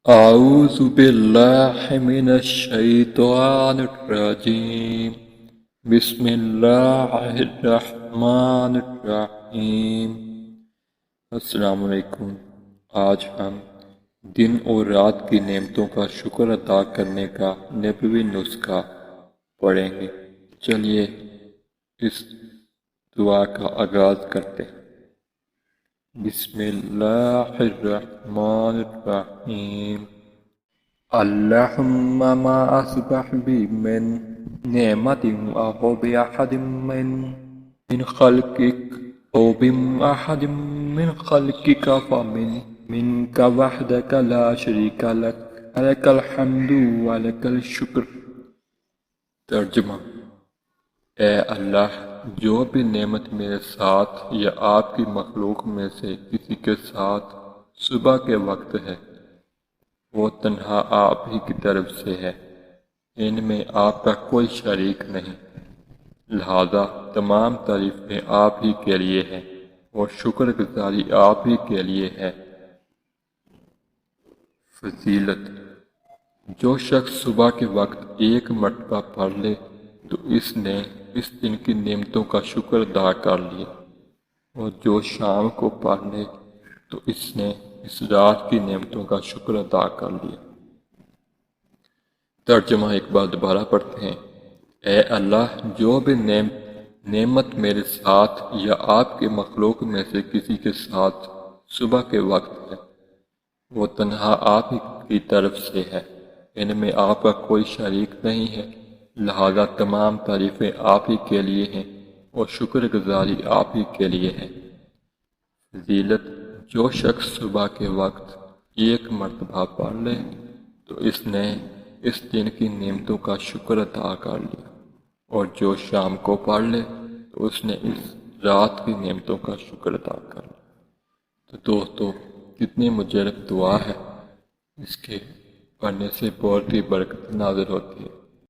أعوذ بالله من الشيطان الرجيم بسم الله الرحمن الرحیم۔ السلام علیکم۔ آج ہم دن اور رات کی نعمتوں کا شکر ادا کرنے کا نبوی نسخہ پڑھیں گے۔ چلیے اس دعا کا آغاز کرتے ہیں۔ بسم اللہ الرحمن الرحیم۔ اللہم ما اصبح بی من نعمت او بأحد من خلقک او بأحد من خلقک منک وحدک لا شریک لک لک الحمد ولک الشکر۔ ترجمہ: اے اللہ، جو بھی نعمت میرے ساتھ یا آپ کی مخلوق میں سے کسی کے ساتھ صبح کے وقت ہے، وہ تنہا آپ ہی کی طرف سے ہے، ان میں آپ کا کوئی شریک نہیں، لہذا تمام تعریفیں آپ ہی کے لیے ہیں اور شکر گزاری آپ ہی کے لیے ہے۔ فضیلت: جو شخص صبح کے وقت ایک مرتبہ پڑھ لے تو اس نے اس دن کی نعمتوں کا شکر ادا کر لیا، اور جو شام کو پڑھ لے تو اس نے اس رات کی نعمتوں کا شکر ادا کر لیا۔ ترجمہ ایک بار دوبارہ پڑھتے ہیں۔ اے اللہ، جو بھی نعمت میرے ساتھ یا آپ کے مخلوق میں سے کسی کے ساتھ صبح کے وقت ہے، وہ تنہا آپ ہی کی طرف سے ہے، ان میں آپ کا کوئی شریک نہیں ہے، لہذا تمام تعریفیں آپ ہی کے لیے ہیں اور شکر گزاری آپ ہی کے لیے ہے۔ فضیلت: جو شخص صبح کے وقت ایک مرتبہ پڑھ لے تو اس نے اس دن کی نعمتوں کا شکر ادا کر لیا، اور جو شام کو پڑھ لے تو اس نے اس رات کی نعمتوں کا شکر ادا کر لیا۔ تو دوستو، کتنی مجرب دعا ہے، اس کے پڑھنے سے بہت ہی برکت نازل ہوتی ہے۔